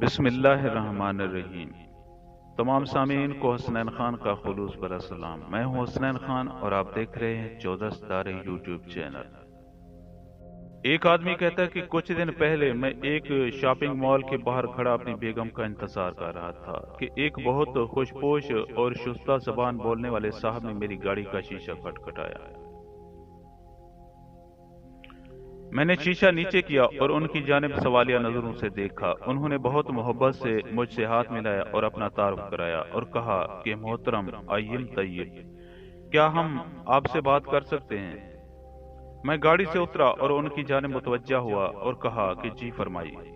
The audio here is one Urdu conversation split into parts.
بسم اللہ الرحمن الرحیم۔ تمام سامعین کو حسنین خان کا خلوص برا سلام۔ میں ہوں حسنین خان اور آپ دیکھ رہے ہیں 14 ستارے یوٹیوب چینل۔ ایک آدمی کہتا ہے کہ کچھ دن پہلے میں ایک شاپنگ مال کے باہر کھڑا اپنی بیگم کا انتظار کر رہا تھا کہ ایک بہت خوش پوش اور شستہ زبان بولنے والے صاحب نے میری گاڑی کا شیشہ کھٹکھٹایا۔ میں نے شیشہ نیچے کیا اور ان کی جانب سوالیہ نظروں سے دیکھا۔ انہوں نے بہت محبت سے مجھ سے ہاتھ ملایا اور اپنا تعارف کرایا اور کہا کہ محترم آئیم طیب، کیا ہم آپ سے بات کر سکتے ہیں؟ میں گاڑی سے اترا اور ان کی جانب متوجہ ہوا اور کہا کہ جی فرمائیے۔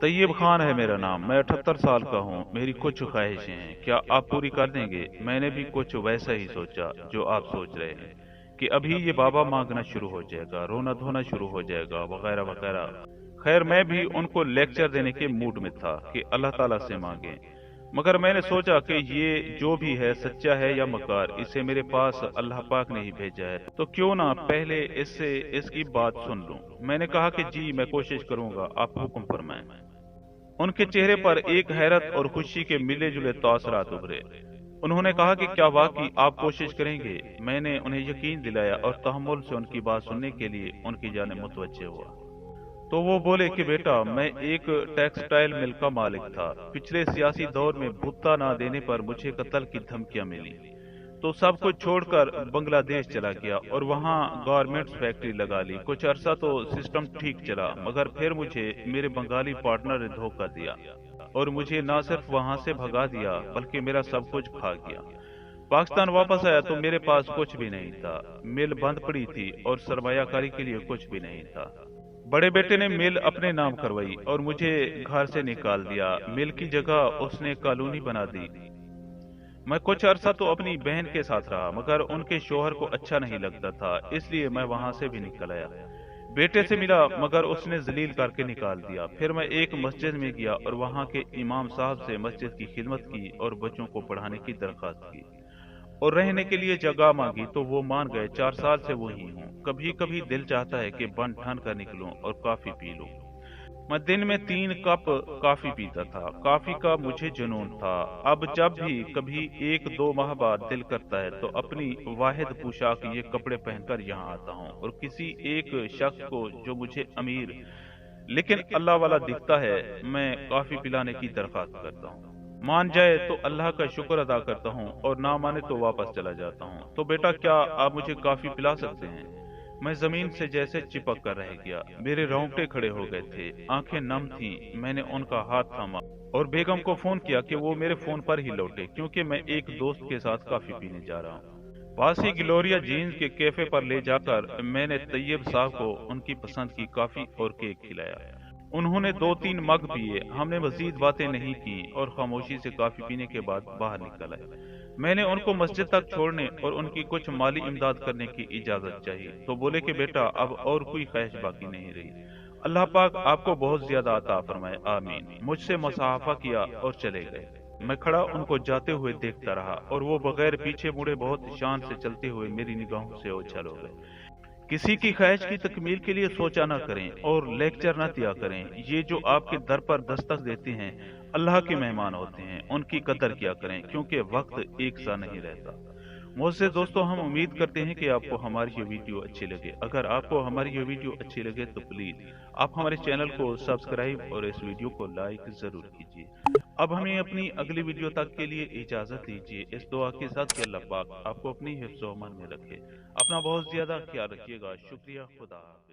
طیب خان ہے میرا نام، میں 78 سال کا ہوں، میری کچھ خواہشیں ہیں، کیا آپ پوری کر دیں گے؟ میں نے بھی کچھ ویسا ہی سوچا جو آپ سوچ رہے ہیں کہ ابھی یہ بابا مانگنا شروع ہو جائے گا، رونا دھونا شروع ہو جائے گا وغیرہ وغیرہ۔ خیر میں بھی ان کو لیکچر دینے کے موڈ میں تھا کہ اللہ تعالیٰ سے مانگیں، مگر میں نے سوچا کہ یہ جو بھی ہے سچا ہے یا مکار، اسے میرے پاس اللہ پاک نے ہی بھیجا ہے، تو کیوں نہ پہلے اس سے اس کی بات سن لوں۔ میں نے کہا کہ جی میں کوشش کروں گا، آپ حکم فرمائیں۔ ان کے چہرے پر ایک حیرت اور خوشی کے ملے جلے تاثرات ابھرے۔ انہوں نے کہا کہ کیا واقعی آپ کوشش کریں گے؟ میں نے انہیں یقین دلایا اور تحمل سے ان کی بات سننے کے لیے ان کی جانب متوجہ ہوا۔ تو وہ بولے کہ بیٹا، میں ایک ٹیکسٹائل مل کا مالک تھا، پچھلے سیاسی دور میں بھتا نہ دینے پر مجھے قتل کی دھمکیاں ملی، تو سب کچھ چھوڑ کر بنگلہ دیش چلا گیا اور وہاں گارمنٹس فیکٹری لگا لی۔ کچھ عرصہ تو سسٹم ٹھیک چلا، مگر پھر مجھے میرے بنگالی پارٹنر نے دھوکہ دیا اور مجھے نہ صرف وہاں سے بھگا دیا بلکہ میرا سب کچھ کھا گیا۔ پاکستان واپس آیا تو میرے پاس کچھ بھی نہیں تھا، مل بند پڑی تھی اور سرمایہ کاری کے لیے کچھ بھی نہیں تھا۔ بڑے بیٹے نے مل اپنے نام کروائی اور مجھے گھر سے نکال دیا، مل کی جگہ اس نے کالونی بنا دی۔ میں کچھ عرصہ تو اپنی بہن کے ساتھ رہا، مگر ان کے شوہر کو اچھا نہیں لگتا تھا، اس لیے میں وہاں سے بھی نکل آیا۔ بیٹے سے ملا مگر اس نے ذلیل کر کے نکال دیا۔ پھر میں ایک مسجد میں گیا اور وہاں کے امام صاحب سے مسجد کی خدمت کی اور بچوں کو پڑھانے کی درخواست کی اور رہنے کے لیے جگہ مانگی تو وہ مان گئے۔ 4 سال سے وہی ہوں۔ کبھی کبھی دل چاہتا ہے کہ بن ٹھن کر نکلوں اور کافی پی لوں۔ میں دن میں 3 کپ کافی پیتا تھا، کافی کا مجھے جنون تھا۔ اب جب بھی کبھی 1-2 ماہ بعد دل کرتا ہے تو اپنی واحد پوشاک یہ کپڑے پہن کر یہاں آتا ہوں اور کسی ایک شخص کو جو مجھے امیر لیکن اللہ والا دکھتا ہے میں کافی پلانے کی درخواست کرتا ہوں۔ مان جائے تو اللہ کا شکر ادا کرتا ہوں اور نہ مانے تو واپس چلا جاتا ہوں۔ تو بیٹا کیا آپ مجھے کافی پلا سکتے ہیں؟ میں زمین سے جیسے چپک کر رہ گیا، میرے رونگٹے کھڑے ہو گئے تھے، آنکھیں نم تھیں۔ میں نے ان کا ہاتھ تھاما اور بیگم کو فون کیا کہ وہ میرے فون پر ہی لوٹے کیونکہ میں ایک دوست کے ساتھ کافی پینے جا رہا ہوں۔ پاس ہی گلوریا جینز کے کیفے پر لے جا کر میں نے طیب صاحب کو ان کی پسند کی کافی اور کیک کھلایا۔ انہوں نے 2-3 مگ پیے، ہم نے مزید باتیں نہیں کی اور خاموشی سے کافی پینے کے بعد باہر نکل آئے۔ میں نے ان کو مسجد تک چھوڑنے اور ان کی کچھ مالی امداد کرنے کی اجازت چاہی تو بولے کہ بیٹا اب اور کوئی خواہش باقی نہیں رہی، اللہ پاک آپ کو بہت زیادہ عطا فرمائے، آمین۔ مجھ سے مصافحہ کیا اور چلے گئے۔ میں کھڑا ان کو جاتے ہوئے دیکھتا رہا اور وہ بغیر پیچھے مڑے بہت شان سے چلتے ہوئے میری نگاہوں سے اوجھل ہو گئے۔ کسی کی خواہش کی تکمیل کے لیے سوچا نہ کریں اور لیکچر نہ دیا کریں، یہ جو آپ کے در پر دستک دیتے ہیں اللہ کے مہمان ہوتے ہیں، ان کی قدر کیا کریں کیونکہ وقت ایک سا نہیں رہتا۔ معزز دوستو، ہم امید کرتے ہیں کہ آپ کو ہماری یہ ویڈیو اچھی لگے۔ اگر آپ کو ہماری یہ ویڈیو اچھی لگے تو پلیز آپ ہمارے چینل کو سبسکرائب اور اس ویڈیو کو لائک ضرور کیجیے۔ اب ہمیں اپنی اگلی ویڈیو تک کے لیے اجازت دیجیے، اس دعا کے ساتھ کہ اللہ پاک آپ کو اپنی حفظ و امان میں رکھے۔ اپنا بہت زیادہ خیال رکھیے گا۔ شکریہ، خدا حافظ۔